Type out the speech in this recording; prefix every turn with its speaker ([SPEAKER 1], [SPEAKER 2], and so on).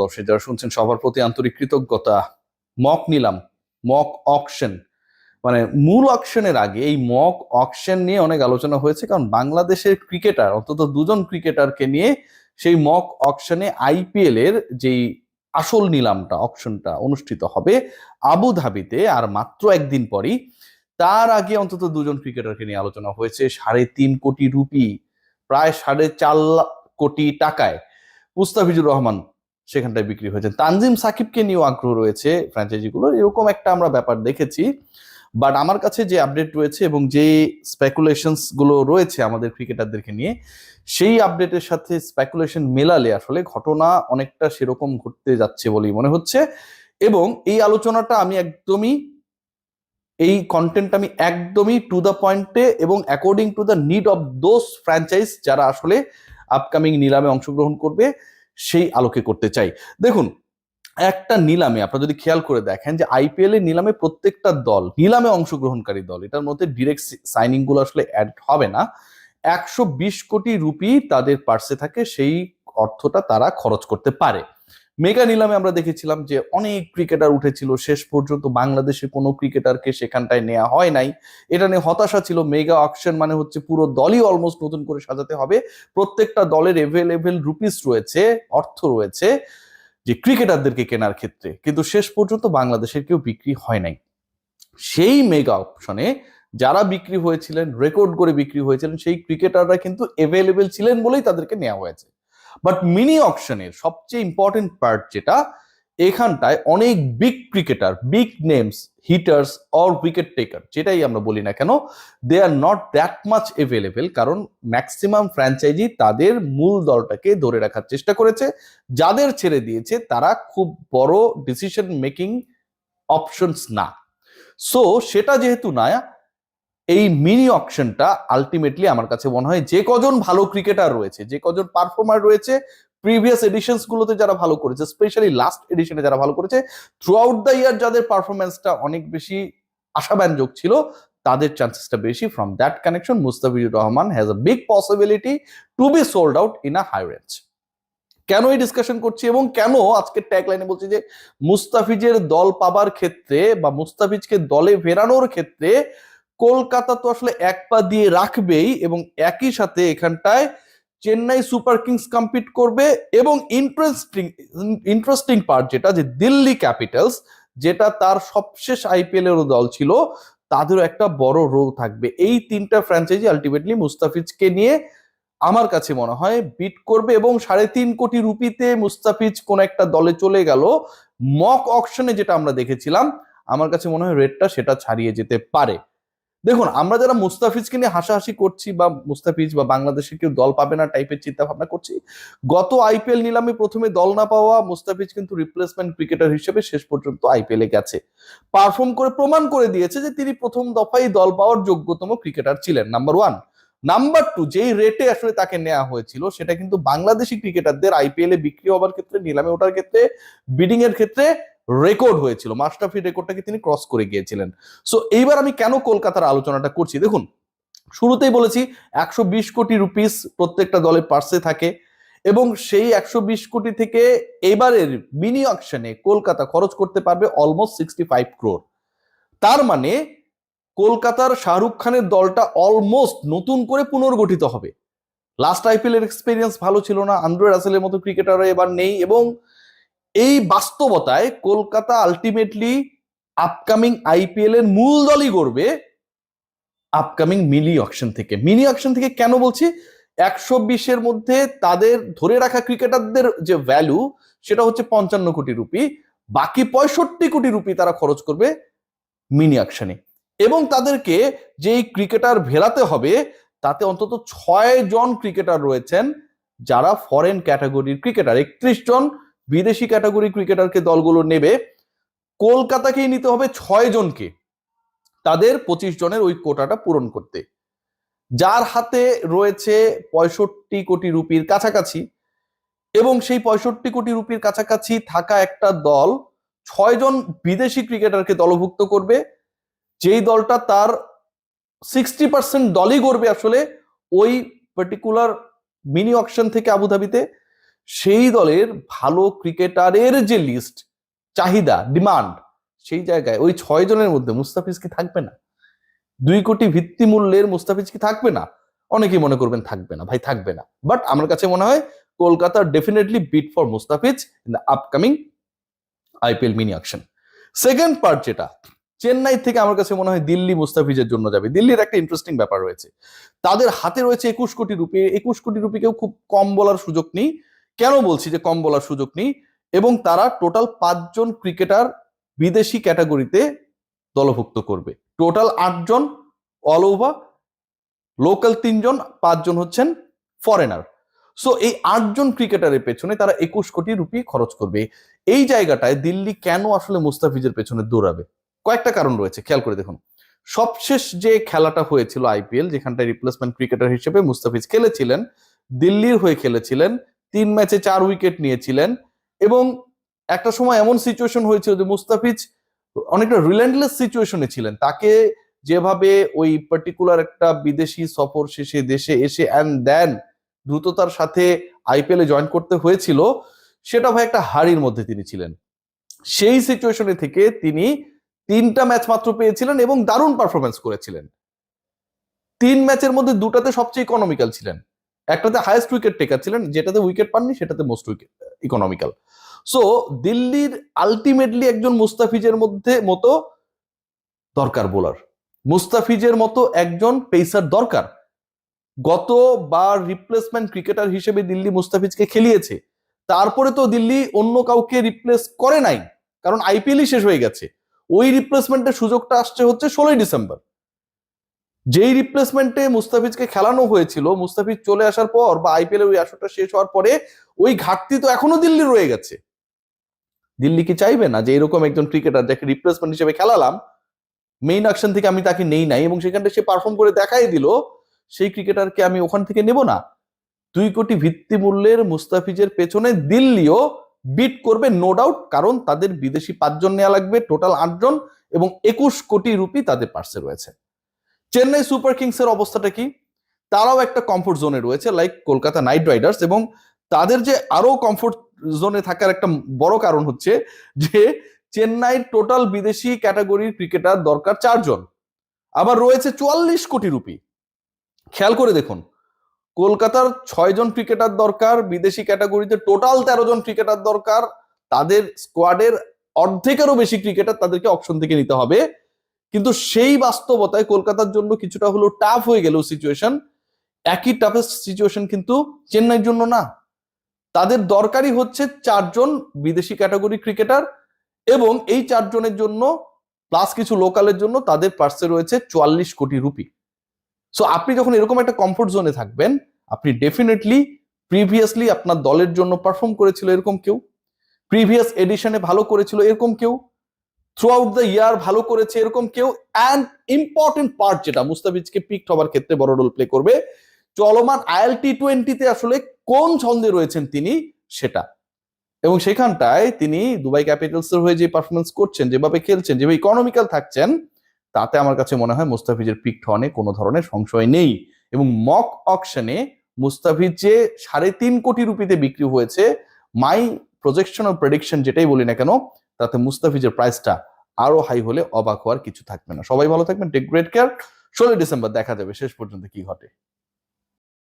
[SPEAKER 1] দর্শক যারা শুনছেন সবার প্রতি আন্তরিক কৃতজ্ঞতা। মক নিলাম, মক অকশন, মানে মূল অকশনের আগে এই মক অকশন নিয়ে অনেক আলোচনা হয়েছে, কারণ বাংলাদেশের ক্রিকেটার অন্তত দুজন ক্রিকেটারকে নিয়ে সেই মক অকশনে আইপিএল এর যেই আসল নিলামটা অকশনটা অনুষ্ঠিত হবে আবুধাবিতে আর মাত্র একদিন পরই। তার আগে অন্তত দুজন ক্রিকেটারকে নিয়ে আলোচনা হয়েছে। 3.5 কোটি রুপি, প্রায় 4.5 কোটি টাকায় মুস্তাফিজুর রহমান সেখানটায় বিক্রি হয়েছে। তানজিম সাকিবকে নিয়েও আগ্রহ রয়েছে ফ্র্যাঞ্চাইজিগুলোর, এরকম একটা আমরা ব্যাপার দেখেছি। বাট আমার কাছে যে আপডেট রয়েছে এবং যে স্পেকুলেশনস গুলো রয়েছে আমাদের ক্রিকেটারদেরকে নিয়ে, সেই আপডেটের সাথে স্পেকুলেশন মেলালে আসলে ঘটনা অনেকটা সেরকম ঘটতে যাচ্ছে বলেই মনে হচ্ছে। এবং এই আলোচনাটা আমি একদমই, এই কন্টেন্ট আমি একদমই টু দ্য পয়েন্টে এবং according to the need of those franchise যারা আসলে আপকামিং নিলামে অংশগ্রহণ করবে সেই আলোকে করতে চাই। দেখুন, একটা নিলামে আপনারা যদি খেয়াল করে দেখেন যে আইপিএল এর নিলামে প্রত্যেকটা দল, নিলামে অংশগ্রহণকারী দল, এটার মধ্যে ডিরেক্ট সাইনিং গুলো আসলে অ্যাড হবে না, 120 কোটি রুপি তাদের পার্সে থাকে, সেই অর্থটা তারা খরচ করতে পারে। মেগা নিলামে আমরা দেখেছিলাম যে অনেক ক্রিকেটার উঠেছিল, শেষ পর্যন্ত বাংলাদেশের কোনো ক্রিকেটারকে সেখানটায় নেওয়া হয় নাই। এটা নিয়ে হতাশা ছিল। মেগা অকশন মানে হচ্ছে পুরো দলই অলমোস্ট নতুন করে সাজাতে হবে, প্রত্যেকটা দলের এভেলেবেল রুপিস রয়েছে, অর্থ রয়েছে যে ক্রিকেটারদেরকে কেনার ক্ষেত্রে, কিন্তু শেষ পর্যন্ত বাংলাদেশের কেউ বিক্রি হয় নাই। সেই মেগা অপশনে যারা বিক্রি হয়েছিলেন, রেকর্ড করে বিক্রি হয়েছিলেন, সেই ক্রিকেটাররা কিন্তু এভেলেবেল ছিলেন বলেই তাদেরকে নেওয়া হয়েছে। বাট মিনি অকশনের সবচেয়ে ইম্পর্টেন্ট পার্ট যেটা, এখানটায় অনেক big cricketer, big names, hitters or wicket taker, যেটাই আমরা বলি না কেন, they are not that much available, কারণ ম্যাক্সিমাম ফ্র্যাঞ্চাইজি তাদের মূল দলটাকে ধরে রাখার চেষ্টা করেছে। যাদের ছেড়ে দিয়েছে তারা খুব বড় ডিসিশন মেকিং অপশনস না। সো সেটা যেহেতু না, এই মিনি অকশনটা আলটিমেটলি আমার কাছে মনে হয় যে কজন ভালো ক্রিকেটার রয়েছে, যে কজন পারফর্মার রয়েছে, প্রিভিয়াস এডিশনস গুলোতে যারা ভালো করেছে, স্পেশালি লাস্ট এডিশনে যারা ভালো করেছে, থ্রু আউট দ্য ইয়ার যাদের পারফরমেন্সটা অনেক বেশি আশাব্যঞ্জক ছিল, তাদের চান্সেসটা বেশি। From that connection Mustafizur Rahman has a big possibility to be sold out in a high range. কেন এই ডিসকাশন করছি এবং কেন আজকে ট্যাগ লাইনে বলছি যে মুস্তাফিজের দল পাবার ক্ষেত্রে বা মুস্তাফিজকে দলে ফেরানোর ক্ষেত্রে কলকাতা তো আসলে এক পা দিয়ে রাখবেই, এবং একই সাথে এখানটায় চেন্নাই সুপার কিংস কম্পিট করবে, এবং ইন্টারেস্টিং পার্ট যেটা, যে দিল্লি ক্যাপিটালস, যেটা তার সবশেষ আইপিএল এর দল ছিল, তাদেরও একটা বড় রোল থাকবে। এই তিনটা ফ্র্যাঞ্চাইজি আলটিমেটলি মুস্তাফিজকে নিয়ে আমার কাছে মনে হয় বিট করবে, এবং 3.5 কোটি রুপিতে মুস্তাফিজ কোন একটা দলে চলে গেল মক অকশনে, যেটা আমরা দেখেছিলাম, আমার কাছে মনে হয় রেটটা সেটা ছাড়িয়ে যেতে পারে। দেখুন, আমরা যারা মুস্তাফিজকে নিয়ে হাসাহাসি করছি বা মুস্তাফিজ বা বাংলাদেশের কেউ দল পাবে না টাইপের চিন্তা ভাবনা করছি, গত আইপিএল নিলামে প্রথমে দল না পাওয়া মুস্তাফিজ কিন্তু রিপ্লেসমেন্ট ক্রিকেটার হিসেবে শেষ পর্যন্ত আইপিএল এ গেছে, পারফর্ম করে প্রমাণ করে দিয়েছে যে তিনি প্রথম দফায় দল পাওয়ার যোগ্যতম ক্রিকেটার ছিলেন, নাম্বার ওয়ান। নাম্বার টু, যেই রেটে আসলে তাকে নেওয়া হয়েছিল সেটা কিন্তু বাংলাদেশি ক্রিকেটারদের আইপিএল এ বিক্রি হওয়ার ক্ষেত্রে, নিলামে ওঠার ক্ষেত্রে, বিডিং এর ক্ষেত্রে রেকর্ড হয়েছিল। মাশরাফির রেকর্ডটাকে তিনি ক্রস করে গিয়েছিলেন। সো এইবার আমি কেন কলকাতার আলোচনাটা করছি, দেখুন, শুরুতেই বলেছি 120 কোটি রুপিস প্রত্যেকটা দলের পার্সে থাকে, এবং সেই 120 কোটি থেকে এবারের মিনি অকশনে কলকাতা খরচ করতে পারবে অলমোস্ট 65 ক্রোর। তার মানে কলকাতার শাহরুখ খানের দলটা অলমোস্ট নতুন করে পুনর্গঠিত হবে। লাস্ট আইপিএল এর এক্সপেরিয়েন্স ভালো ছিল না, আন্দ্রে রাসেলের মতো ক্রিকেটার এবার নেই, এবং এই বাস্তবতায় কলকাতা আলটিমেটলি আপকামিং আইপিএল এর মূল দলই গড়বে আপকামিং মিনি অকশন থেকে। মিনি অকশন থেকে কেন বলছি, 120-এর মধ্যে তাদের ধরে রাখা ক্রিকেটারদের যে ভ্যালু সেটা হচ্ছে 55 কোটি রুপি, বাকি 65 কোটি রুপি তারা খরচ করবে মিনি অকশনে, এবং তাদেরকে যেই ক্রিকেটার ভেরাতে হবে তাতে অন্তত 6 জন ক্রিকেটার রয়েছেন যারা ফরেন ক্যাটাগরির ক্রিকেটার, 31 জন বিদেশি ক্যাটাগরি ক্রিকেটারকে দলগুলো নেবে, কলকাতাকেই নিতে হবে 6 জনকে তাদের 25 জনের ওই কোটাটা পূরণ করতে, যার হাতে রয়েছে 65 কোটি রুপির কাছাকাছি। এবং সেই 65 কোটি রুপির কাছাকাছি থাকা একটা দল 6 জন বিদেশি ক্রিকেটারকে দলভুক্ত করবে, যেই দলটা তার 60% দলই গড়বে আসলে ওই পার্টিকুলার মিনি অকশন থেকে আবুধাবিতে, সেই দলের ভালো ক্রিকেটারের যে লিস্ট, চাহিদা, ডিমান্ড, সেই জায়গায় ওই 6 জনের মধ্যে মুস্তাফিজ কি থাকবে না? 2 কোটি ভিত্তি মূল্যের মুস্তাফিজ কি থাকবে না? অনেকেই মনে করবেন থাকবে না, ভাই থাকবে না, বাট আমার কাছে মনে হয় Kolkata definitely bid for Mustafiz in the upcoming IPL mini auction. Second part যেটা, চেন্নাই থেকে আমার কাছে মনে হয় দিল্লি মুস্তাফিজের জন্য যাবে। দিল্লির একটা ইন্টারেস্টিং ব্যাপার রয়েছে, তাদের হাতে রয়েছে 21 কোটি রুপি। 21 কোটি রুপিকেও খুব কম বলার সুযোগ নেই। কেন বলছি যে কম বলার সুযোগ নেই? এবং তারা টোটাল 5 জন ক্রিকেটার বিদেশি ক্যাটাগরিতে দলভুক্ত করবে। টোটাল 8 জন অল ওভার, লোকাল 3 জন, 5 জন হচ্ছেন ফরেনার। সো এই 8 জন ক্রিকেটারের পেছনে তারা 21 কোটি রুপি খরচ করবে। এই জায়গাটায় দিল্লি কেন আসলে মুস্তাফিজের পেছনে দৌড়াবে? কয়েকটা কারণ রয়েছে, খেয়াল করে দেখুন। সবশেষ যে খেলাটা হয়েছিল আইপিএল, যেখানটায় রিপ্লেসমেন্ট ক্রিকেটার হিসেবে মুস্তাফিজ খেলেছিলেন, দিল্লির হয়ে খেলেছিলেন, 3 ম্যাচে 4 উইকেট নিয়েছিলেন, এবং একটা সময় এমন সিচুয়েশন হয়েছিল যে মুস্তাফিজ অনেকটা রিল্যান্ডলেস সিচুয়েশনে ছিলেন। তাকে যেভাবে ওই পার্টিকুলার একটা বিদেশি সফর শেষে দেশে এসে অ্যান্ড দেন দ্রুততার সাথে আইপিএল এ জয়েন করতে হয়েছিল, সেটা ভাই একটা হাড়ির মধ্যে তিনি ছিলেন। সেই সিচুয়েশনে থেকে তিনি 3টা ম্যাচ মাত্র পেয়েছিলেন এবং দারুণ পারফরমেন্স করেছিলেন। 3 ম্যাচের মধ্যে 2টাতে সবচেয়ে ইকোনমিক্যাল ছিলেন, একটাতে হাইয়েস্ট উইকেট টেকার ছিলেন, যেটাতে উইকেট পাননি সেটাতে মোস্ট উইকেট ইকোনমিক্যাল। সো দিল্লির আলটিমেটলি একজন মুস্তাফিজের মতো দরকার বোলার, মুস্তাফিজের মতো একজন পেসার দরকার। গতবার রিপ্লেসমেন্ট ক্রিকেটার হিসেবে দিল্লি মুস্তাফিজকে খেলিয়েছে, তারপরে তো দিল্লি অন্য কাউকে রিপ্লেস করে নাই, কারণ আইপিএলই শেষ হয়ে গেছে। ওই রিপ্লেসমেন্টের সুযোগটা আসছে হচ্ছে 16ই ডিসেম্বর। যেই রিপ্লেসমেন্টে মুস্তাফিজকে খেলানো হয়েছিল, মুস্তাফিজ চলে আসার পর বা আইপিএল এর ওই আসরটা শেষ হওয়ার পরে ওই ঘাটতি তো এখনো দিল্লি রয়ে গেছে। দিল্লি কি চাইবে না যে এরকম একজন ক্রিকেটার যাকে রিপ্লেসমেন্ট হিসেবে খেলালাম, মেইন অকশন থেকে আমি তাকে নেই নাই এবং সেখানটা সে পারফর্ম করে দেখাই দিল, সেই ক্রিকেটারকে আমি ওখান থেকে নেব না? 2 কোটি ভিত্তি মূল্যের মুস্তাফিজের পেছনে দিল্লিও বিট করবে নো ডাউট, কারণ তাদের বিদেশি 5 জন নেওয়া লাগবে, টোটাল 8 জন, এবং 21 কোটি রুপি তাদের পার্সে রয়েছে। চেন্নাই সুপার কিংস এর অবস্থাটা কি? তারাও একটা কমফোর্ট জোনে রয়েছে লাইক কলকাতা নাইট রাইডার্স, এবং তাদের যে আরো কমফোর্ট জোনে থাকার একটা বড় কারণ হচ্ছে যে চেন্নাইয়ের টোটাল বিদেশি ক্যাটাগরির ক্রিকেটার দরকার 4 জন, আবার রয়েছে 44 কোটি রুপি। খেয়াল করে দেখুন, কলকাতার 6 জন ক্রিকেটার দরকার, বিদেশি ক্যাটাগরিতে টোটাল 13 জন ক্রিকেটার দরকার, তাদের স্কোয়াডের অর্ধেকেরও বেশি ক্রিকেটার তাদেরকে অপশন থেকে নিতে হবে। কিন্তু সেই বাস্তবতায় কলকাতার জন্য কিছুটা হলো টাফ হয়ে গেল সিচুয়েশন। একই টাফেস্ট সিচুয়েশন কিন্তু চেন্নাইয়ের জন্য না। তাদের দরকারই হচ্ছে 4 জন বিদেশি ক্যাটাগরি ক্রিকেটার, এবং এই 4 জনের জন্য প্লাস কিছু লোকালের জন্য তাদের পার্সে রয়েছে 44 কোটি রুপি। সো আপনি যখন এরকম একটা কমফোর্ট জোনে থাকবেন, আপনি ডেফিনেটলি প্রিভিয়াসলি আপনার দলের জন্য পারফর্ম করেছিল এরকম কেউ, প্রিভিয়াস এডিশনে ভালো করেছিল এরকম কেউ, থ্রু আউট দ্য ইয়ার ভালো করেছে এরকম কেউ, অ্যান্ড ইম্পর্টেন্ট পার্ট যেটা মুস্তাফিজকে পিকড হবার ক্ষেত্রে বড় রোল প্লে করবে, চলমান আইএল টি20তে আসলে কোন ছন্দে রয়েছেন তিনি সেটা। এবং সেখানটায় তিনি দুবাই ক্যাপিটালস এর হয়ে যে পারফরমেন্স করছেন, যেভাবে খেলছেন, যেভাবে ইকোনমিক্যাল থাকছেন, তাতে আমার কাছে মনে হয় মুস্তাফিজের পিকড হওয়ানে কোনো ধরনের সংশয় নেই। এবং মক অকশনে মুস্তাফিজ যে 3.5 কোটি রুপিতে বিক্রি হয়েছে, মাই প্রজেকশন ও প্রেডিকশন যেটাই বলি না কেন, তাতে মুস্তাফিজের প্রাইসটা আরো হাই হলে অবাক হওয়ার কিছু থাকবে না। সবাই ভালো থাকবেন, টেক গ্রেট কেয়ার। 16 ডিসেম্বর দেখা যাবে শেষ পর্যন্ত কি ঘটে।